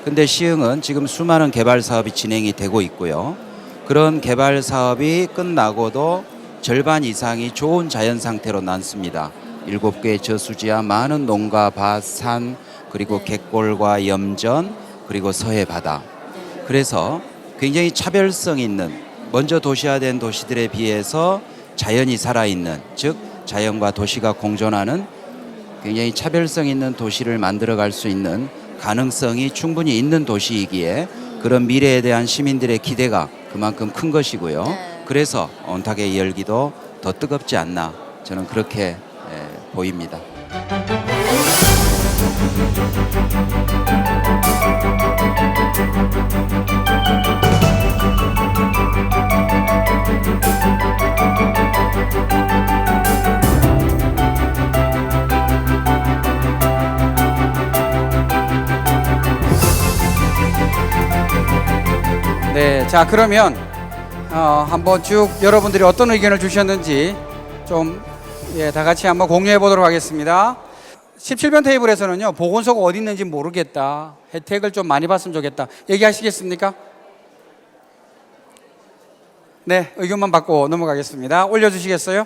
근데 시흥은 지금 수많은 개발 사업이 진행이 되고 있고요. 그런 개발 사업이 끝나고도 절반 이상이 좋은 자연 상태로 남습니다. 7개의 저수지와 많은 농가, 밭, 산, 그리고 갯골과 염전, 그리고 서해 바다. 그래서 굉장히 차별성 있는, 먼저 도시화된 도시들에 비해서 자연이 살아있는, 즉 자연과 도시가 공존하는 굉장히 차별성 있는 도시를 만들어갈 수 있는 가능성이 충분히 있는 도시이기에 그런 미래에 대한 시민들의 기대가 그만큼 큰 것이고요. 그래서 원탁의 열기도 더 뜨겁지 않나, 저는 그렇게 보입니다. 네, 자 그러면 한번 쭉 여러분들이 어떤 의견을 주셨는지 좀 다 같이 한번 공유해 보도록 하겠습니다. 17번 테이블에서는요, 보건소가 어디 있는지 모르겠다, 혜택을 좀 많이 받으면 좋겠다, 얘기하시겠습니까? 네, 의견만 받고 넘어가겠습니다. 올려주시겠어요?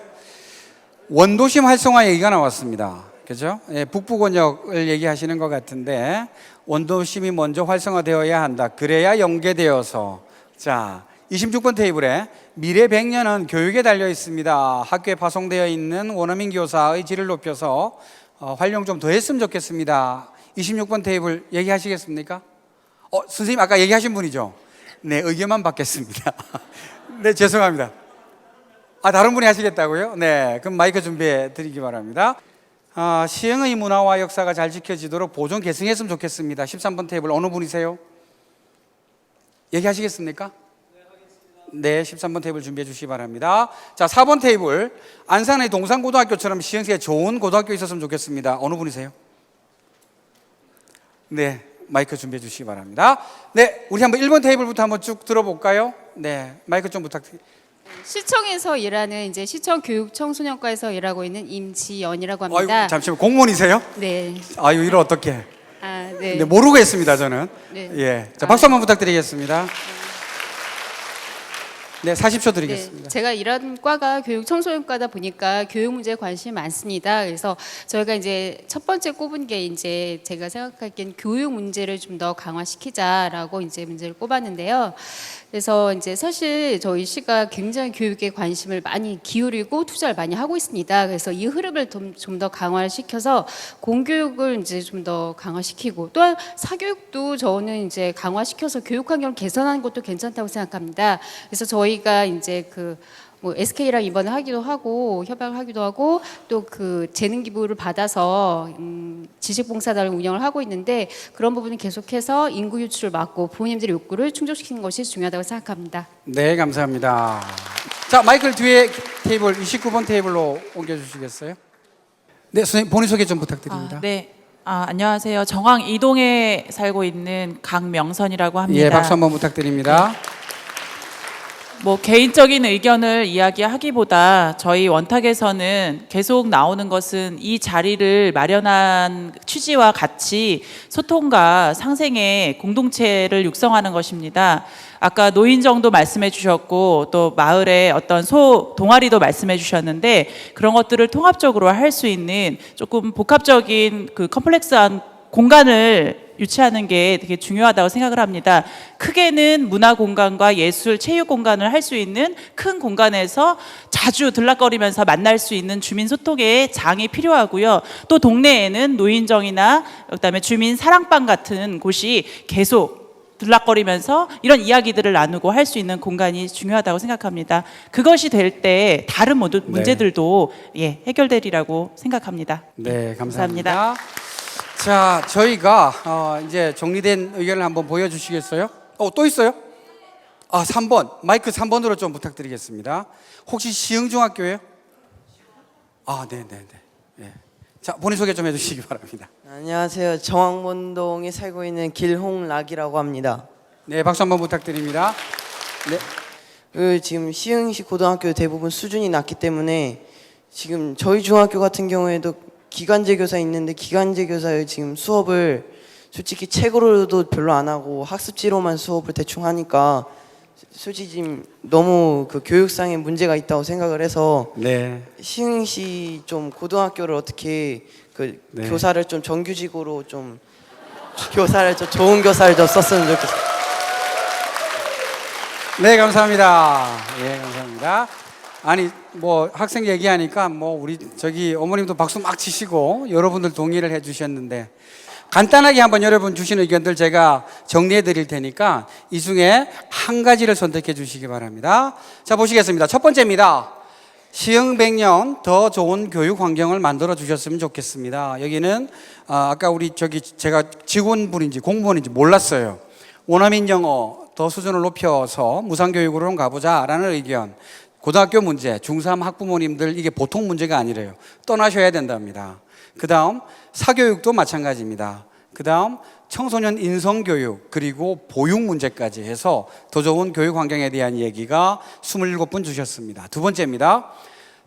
원도심 활성화 얘기가 나왔습니다. 그죠? 예, 북부권역을 얘기하시는 것 같은데, 원도심이 먼저 활성화되어야 한다. 그래야 연계되어서. 자, 26번 테이블에 미래 100년은 교육에 달려 있습니다. 학교에 파송되어 있는 원어민 교사의 질을 높여서 활용 좀 더 했으면 좋겠습니다. 26번 테이블 얘기하시겠습니까? 선생님 아까 얘기하신 분이죠? 네, 의견만 받겠습니다. 네, 죄송합니다. 다른 분이 하시겠다고요? 네, 그럼 마이크 준비해 드리기 바랍니다. 시흥의 문화와 역사가 잘 지켜지도록 보존 계승했으면 좋겠습니다. 13번 테이블 어느 분이세요? 얘기하시겠습니까? 네, 13번 테이블 준비해 주시기 바랍니다. 자, 4번 테이블 안산의 동산고등학교처럼 시흥시에 좋은 고등학교 있었으면 좋겠습니다. 어느 분이세요? 네, 마이크 준비해 주시기 바랍니다. 네, 우리 한번 1번 테이블부터 한번 쭉 들어볼까요? 네, 마이크 좀 부탁드립니다. 시청에서 일하는 이제 시청 교육 청소년과에서 일하고 있는 임지연이라고 합니다. 아유, 잠시만, 공무원이세요? 네. 아유, 이걸 어떻게? 네. 네, 모르고 했습니다, 저는. 네. 예, 자, 박수 한번 부탁드리겠습니다. 네, 40초 드리겠습니다. 네, 제가 일하는 과가 교육 청소년과다 보니까 교육 문제에 관심이 많습니다. 그래서 저희가 이제 첫 번째 꼽은 게 이제 제가 생각하기엔 교육 문제를 좀 더 강화시키자라고 이제 문제를 꼽았는데요. 그래서 이제 사실 저희 시가 굉장히 교육에 관심을 많이 기울이고 투자를 많이 하고 있습니다. 그래서 이 흐름을 좀 더 강화시켜서 공교육을 이제 좀 더 강화시키고, 또한 사교육도 저는 이제 강화시켜서 교육 환경을 개선하는 것도 괜찮다고 생각합니다. 그래서 저희가 이제 뭐 SK랑 이번에 하기도 하고 협약을 하기도 하고 또 그 재능 기부를 받아서 지식봉사단을 운영을 하고 있는데, 그런 부분은 계속해서 인구 유출을 막고 부모님들의 욕구를 충족시키는 것이 중요하다고 생각합니다. 네, 감사합니다. 자, 마이크를 뒤에 테이블 29번 테이블로 옮겨주시겠어요? 네, 선생님 본인 소개 좀 부탁드립니다. 네, 안녕하세요. 정왕 이동에 살고 있는 강명선이라고 합니다. 예, 박수 한번 부탁드립니다. 뭐 개인적인 의견을 이야기하기보다 저희 원탁에서는 계속 나오는 것은 이 자리를 마련한 취지와 같이 소통과 상생의 공동체를 육성하는 것입니다. 아까 노인정도 말씀해 주셨고 또 마을의 어떤 동아리도 말씀해 주셨는데, 그런 것들을 통합적으로 할 수 있는 조금 복합적인 컴플렉스한 공간을 유치하는 게 되게 중요하다고 생각을 합니다. 크게는 문화 공간과 예술, 체육 공간을 할 수 있는 큰 공간에서 자주 들락거리면서 만날 수 있는 주민 소통의 장이 필요하고요. 또 동네에는 노인정이나 그다음에 주민 사랑방 같은 곳이 계속 들락거리면서 이런 이야기들을 나누고 할 수 있는 공간이 중요하다고 생각합니다. 그것이 될 때 다른 문제들도 해결되리라고 생각합니다. 네, 감사합니다. 자, 저희가 이제 정리된 의견을 한번 보여주시겠어요? 또 있어요? 3번, 마이크 3번으로 좀 부탁드리겠습니다. 혹시 시흥중학교예요? 네네네. 네. 자, 본인 소개 좀 해주시기 바랍니다. 안녕하세요. 정왕문동에 살고 있는 길홍락이라고 합니다. 네, 박수 한번 부탁드립니다. 네. 지금 시흥시 고등학교 대부분 수준이 낮기 때문에 지금 저희 중학교 같은 경우에도 기간제 교사 있는데 기간제 교사의 지금 수업을 솔직히 책으로도 별로 안 하고 학습지로만 수업을 대충 하니까 솔직히 지금 너무 교육상의 문제가 있다고 생각을 해서 시흥시 좀 고등학교를 어떻게 교사를 좀 정규직으로 좀 교사를 좀 좋은 교사를 좀 썼으면 좋겠어요. 네, 감사합니다. 예, 감사합니다. 아니 뭐 학생 얘기하니까 뭐 우리 저기 어머님도 박수 막 치시고 여러분들 동의를 해주셨는데, 간단하게 한번 여러분 주신 의견들 제가 정리해 드릴 테니까 이 중에 한 가지를 선택해 주시기 바랍니다. 자, 보시겠습니다. 첫 번째입니다. 시흥 100년 더 좋은 교육 환경을 만들어 주셨으면 좋겠습니다. 여기는 아까 우리 제가 직원분인지 공무원인지 몰랐어요. 원어민 영어 더 수준을 높여서 무상교육으로 가보자라는 의견. 고등학교 문제, 중3 학부모님들 이게 보통 문제가 아니래요. 떠나셔야 된답니다. 그 다음 사교육도 마찬가지입니다. 그 다음 청소년 인성교육 그리고 보육 문제까지 해서 더 좋은 교육 환경에 대한 얘기가 27분 주셨습니다. 두 번째입니다.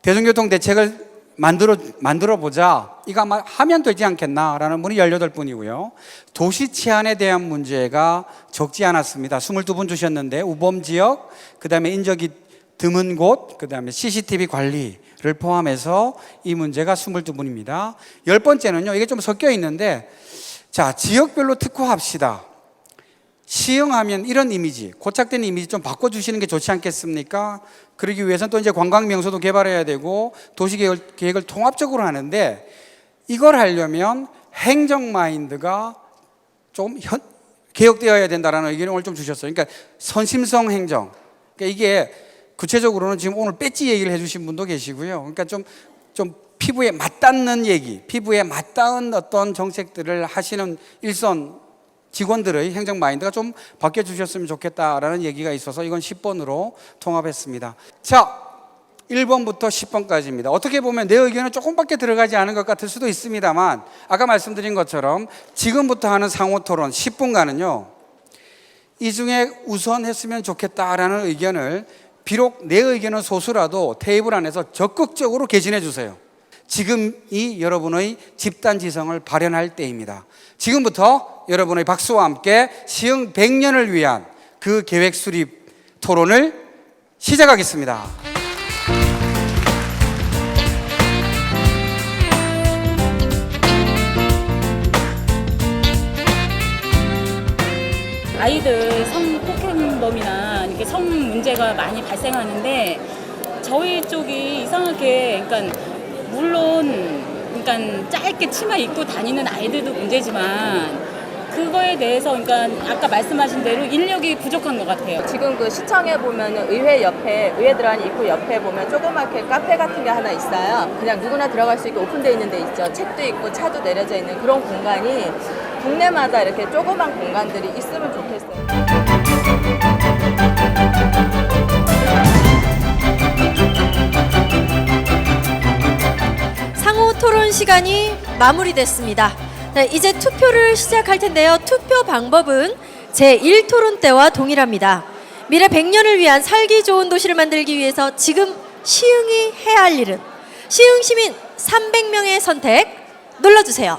대중교통 대책을 만들어 보자. 이거 아마 하면 되지 않겠나라는 분이 18분이고요. 도시 치안에 대한 문제가 적지 않았습니다. 22분 주셨는데 우범 지역, 그다음에 인적이 드문 곳, 그다음에 CCTV 관리를 포함해서 이 문제가 22분입니다. 10번째는요. 이게 좀 섞여 있는데 자, 지역별로 특화합시다. 시흥하면 이런 이미지, 고착된 이미지 좀 바꿔주시는 게 좋지 않겠습니까? 그러기 위해서는 또 이제 관광 명소도 개발해야 되고 도시계획을 통합적으로 하는데 이걸 하려면 행정 마인드가 좀 개혁되어야 된다라는 의견을 오늘 좀 주셨어요. 그러니까 선심성 행정. 그러니까 이게 구체적으로는 지금 오늘 배지 얘기를 해주신 분도 계시고요. 그러니까 좀 피부에 맞닿는 얘기, 피부에 맞닿은 어떤 정책들을 하시는 일선 직원들의 행정 마인드가 좀 바뀌어주셨으면 좋겠다라는 얘기가 있어서 이건 10번으로 통합했습니다. 자, 1번부터 10번까지입니다. 어떻게 보면 내 의견은 조금밖에 들어가지 않은 것 같을 수도 있습니다만 아까 말씀드린 것처럼 지금부터 하는 상호 토론 10분간은요. 이 중에 우선 했으면 좋겠다라는 의견을 비록 내 의견은 소수라도 테이블 안에서 적극적으로 개진해 주세요. 지금이 여러분의 집단지성을 발현할 때입니다. 지금부터 여러분의 박수와 함께 시흥 100년을 위한 그 계획 수립 토론을 시작하겠습니다. 아이들 성폭행범이나 이렇게 성 문제가 많이 발생하는데 저희 쪽이 이상하게 그러니까 물론 그러니까 짧게 치마 입고 다니는 아이들도 문제지만 그거에 대해서 그러니까 아까 말씀하신 대로 인력이 부족한 것 같아요. 지금 그 시청에 보면 의회 옆에 의회 들어가는 입구 옆에 보면 조그맣게 카페 같은 게 하나 있어요. 그냥 누구나 들어갈 수 있게 오픈되어 있는 데 있죠. 책도 있고 차도 내려져 있는 그런 공간이 동네마다 이렇게 조그만 공간들이 있으면 좋겠어요. 상호 토론 시간이 마무리됐습니다. 네, 이제 투표를 시작할 텐데요. 투표 방법은 제1토론 때와 동일합니다. 미래 100년을 위한 살기 좋은 도시를 만들기 위해서 지금 시흥이 해야 할 일은 시흥 시민 300명의 선택 눌러주세요.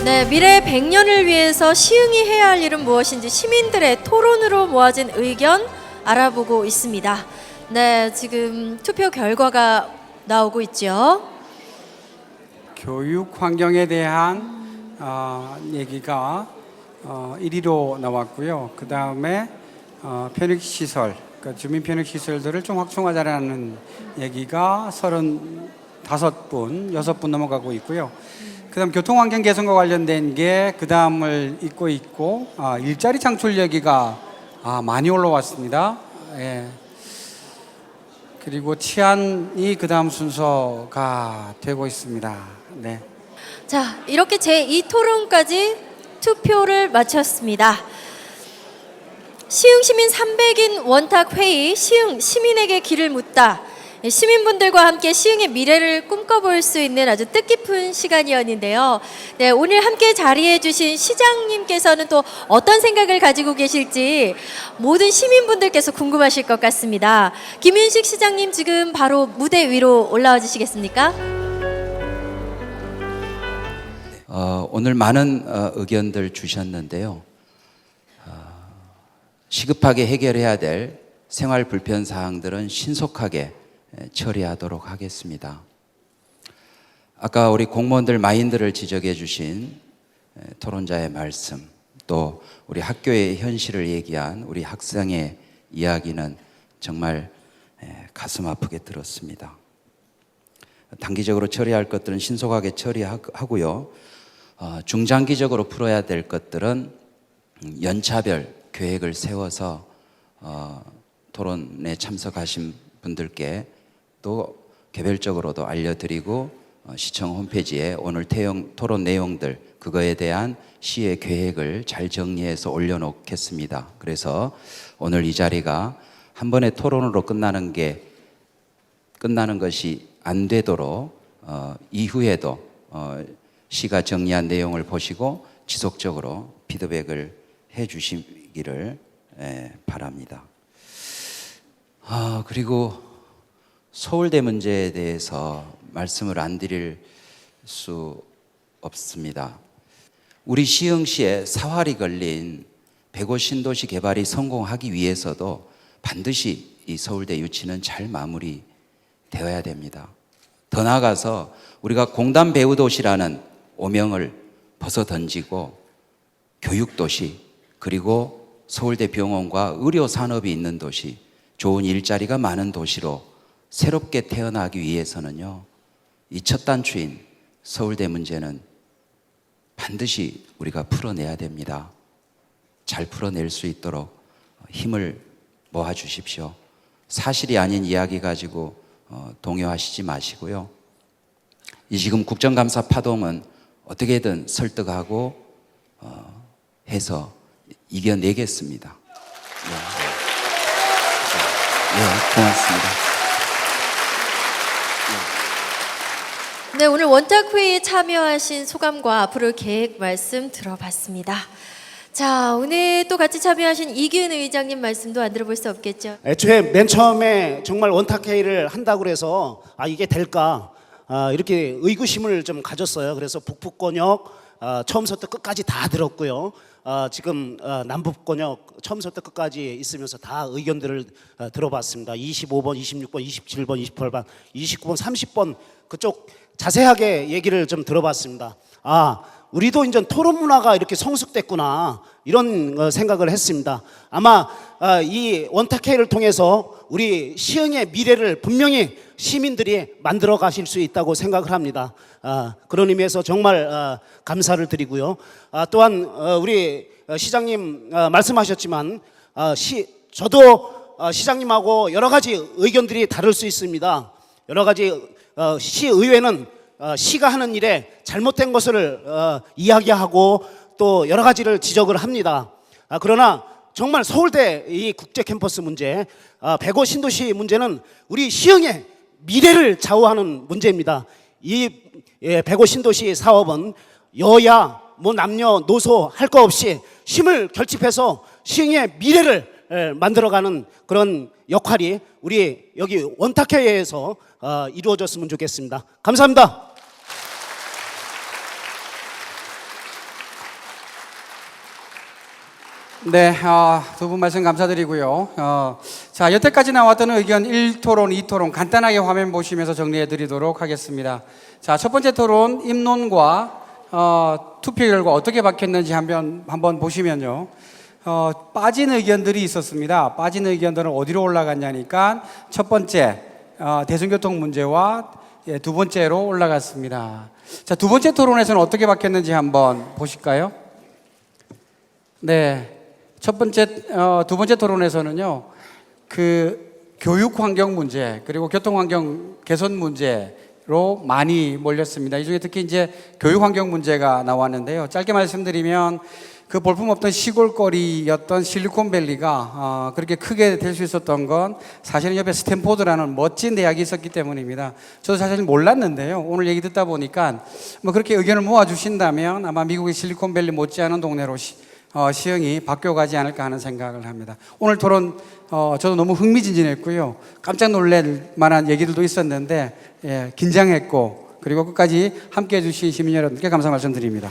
네, 미래 100년을 위해서 시흥이 해야 할 일은 무엇인지 시민들의 토론으로 모아진 의견 알아보고 있습니다. 네, 지금 투표 결과가 나오고 있죠. 교육 환경에 대한 얘기가 1위로 나왔고요. 그 다음에 편익시설, 그러니까 주민 편익시설들을 좀 확충하자라는 얘기가 35분, 6분 넘어가고 있고요. 그 다음 교통환경 개선과 관련된 게 그 다음을 잇고 있고 일자리 창출 얘기가 많이 올라왔습니다. 예. 그리고 치안이 그 다음 순서가 되고 있습니다. 네. 자, 이렇게 제2토론까지 투표를 마쳤습니다. 시흥 시민 300인 원탁 회의 시흥 시민에게 길을 묻다. 시민분들과 함께 시흥의 미래를 꿈꿔볼 수 있는 아주 뜻깊은 시간이었는데요. 네, 오늘 함께 자리해 주신 시장님께서는 또 어떤 생각을 가지고 계실지 모든 시민분들께서 궁금하실 것 같습니다. 김윤식 시장님 지금 바로 무대 위로 올라와 주시겠습니까? 오늘 많은 의견들 주셨는데요. 시급하게 해결해야 될 생활 불편 사항들은 신속하게 처리하도록 하겠습니다. 아까 우리 공무원들 마인드를 지적해 주신 토론자의 말씀, 또 우리 학교의 현실을 얘기한 우리 학생의 이야기는 정말 가슴 아프게 들었습니다. 단기적으로 처리할 것들은 신속하게 처리하고요. 중장기적으로 풀어야 될 것들은 연차별 계획을 세워서 토론에 참석하신 분들께 또 개별적으로도 알려드리고 시청 홈페이지에 오늘 토론 내용들 그거에 대한 시의 계획을 잘 정리해서 올려놓겠습니다. 그래서 오늘 이 자리가 한 번의 토론으로 끝나는 게 끝나는 것이 안 되도록 이후에도 시가 정리한 내용을 보시고 지속적으로 피드백을 해 주시기를 바랍니다. 그리고 서울대 문제에 대해서 말씀을 안 드릴 수 없습니다. 우리 시흥시에 사활이 걸린 105 신도시 개발이 성공하기 위해서도 반드시 이 서울대 유치는 잘 마무리되어야 됩니다. 더 나아가서 우리가 공단 배우 도시라는 오명을 벗어 던지고 교육도시, 그리고 서울대 병원과 의료 산업이 있는 도시, 좋은 일자리가 많은 도시로 새롭게 태어나기 위해서는요, 이 첫 단추인 서울대 문제는 반드시 우리가 풀어내야 됩니다. 잘 풀어낼 수 있도록 힘을 모아 주십시오. 사실이 아닌 이야기 가지고 동요하시지 마시고요. 이 지금 국정감사 파동은 어떻게든 설득하고 해서 이겨내겠습니다. 고맙습니다. 네, 오늘 원탁회의에 참여하신 소감과 앞으로 계획 말씀 들어봤습니다. 자, 오늘 또 같이 참여하신 이기은 의장님 말씀도 안 들어볼 수 없겠죠? 애초에 맨 처음에 정말 원탁회의를 한다고 해서 이게 될까 이렇게 의구심을 좀 가졌어요. 그래서 북부권역 처음부터 끝까지 다 들었고요. 지금 남북권역 처음부터 끝까지 있으면서 다 의견들을 들어봤습니다. 25번, 26번, 27번, 28번, 29번, 30번 그쪽 자세하게 얘기를 좀 들어봤습니다. 우리도 이제 토론 문화가 이렇게 성숙됐구나 이런 생각을 했습니다. 아마 이 원탁회의를 통해서 우리 시흥의 미래를 분명히 시민들이 만들어 가실 수 있다고 생각을 합니다. 그런 의미에서 정말 감사를 드리고요. 또한 우리 시장님 말씀하셨지만 저도 시장님하고 여러 가지 의견들이 다를 수 있습니다. 여러 가지 시의회는 시가 하는 일에 잘못된 것을 이야기하고 또 여러 가지를 지적을 합니다. 그러나 정말 서울대 이 국제 캠퍼스 문제, 105 신도시 문제는 우리 시흥의 미래를 좌우하는 문제입니다. 이 105 신도시 사업은 여야 남녀노소 할 거 없이 힘을 결집해서 시흥의 미래를 만들어가는 그런 역할이 우리 여기 원탁회의에서 이루어졌으면 좋겠습니다. 감사합니다. 네, 두 분 말씀 감사드리고요. 자, 여태까지 나왔던 의견 1토론, 2토론 간단하게 화면 보시면서 정리해 드리도록 하겠습니다. 자, 첫 번째 토론 임론과 투표 결과 어떻게 바뀌었는지 한번 보시면요. 빠진 의견들이 있었습니다. 빠진 의견들은 어디로 올라갔냐니까 첫 번째 대중교통 문제와 두 번째로 올라갔습니다. 자, 두 번째 토론에서는 어떻게 바뀌었는지 한번 보실까요? 네. 두 번째 토론에서는요, 교육 환경 문제, 그리고 교통 환경 개선 문제로 많이 몰렸습니다. 이 중에 특히 이제 교육 환경 문제가 나왔는데요. 짧게 말씀드리면 그 볼품없던 시골거리였던 실리콘밸리가 그렇게 크게 될 수 있었던 건 사실은 옆에 스탠포드라는 멋진 대학이 있었기 때문입니다. 저도 사실 몰랐는데요. 오늘 얘기 듣다 보니까 그렇게 의견을 모아주신다면 아마 미국의 실리콘밸리 못지않은 동네로 시흥이 바뀌어가지 않을까 하는 생각을 합니다. 오늘 토론 저도 너무 흥미진진했고요. 깜짝 놀랄 만한 얘기들도 있었는데 긴장했고 그리고 끝까지 함께해 주신 시민 여러분께 감사 말씀드립니다.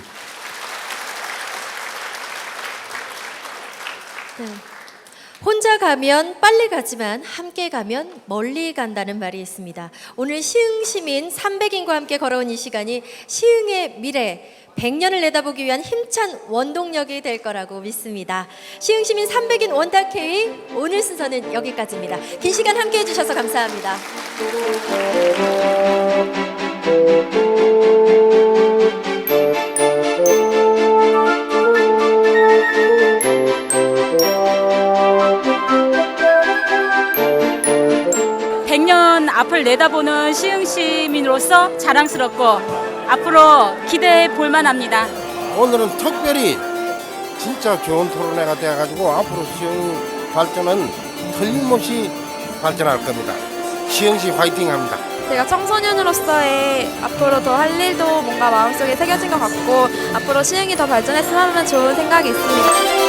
네. 혼자 가면 빨리 가지만 함께 가면 멀리 간다는 말이 있습니다. 오늘 시흥 시민 300인과 함께 걸어온 이 시간이 시흥의 미래 100년을 내다보기 위한 힘찬 원동력이 될 거라고 믿습니다. 시흥 시민 300인 원탁회의 오늘 순서는 여기까지입니다. 긴 시간 함께 해주셔서 감사합니다. 앞을 내다보는 시흥 시민으로서 자랑스럽고 앞으로 기대해 볼 만합니다. 오늘은 특별히 진짜 좋은 토론회가 되어가지고 앞으로 시흥 발전은 틀림없이 발전할 겁니다. 시흥시 화이팅합니다. 제가 청소년으로서의 앞으로 더 할 일도 뭔가 마음속에 새겨진 것 같고 앞으로 시흥이 더 발전했으면 하는 좋은 생각이 있습니다.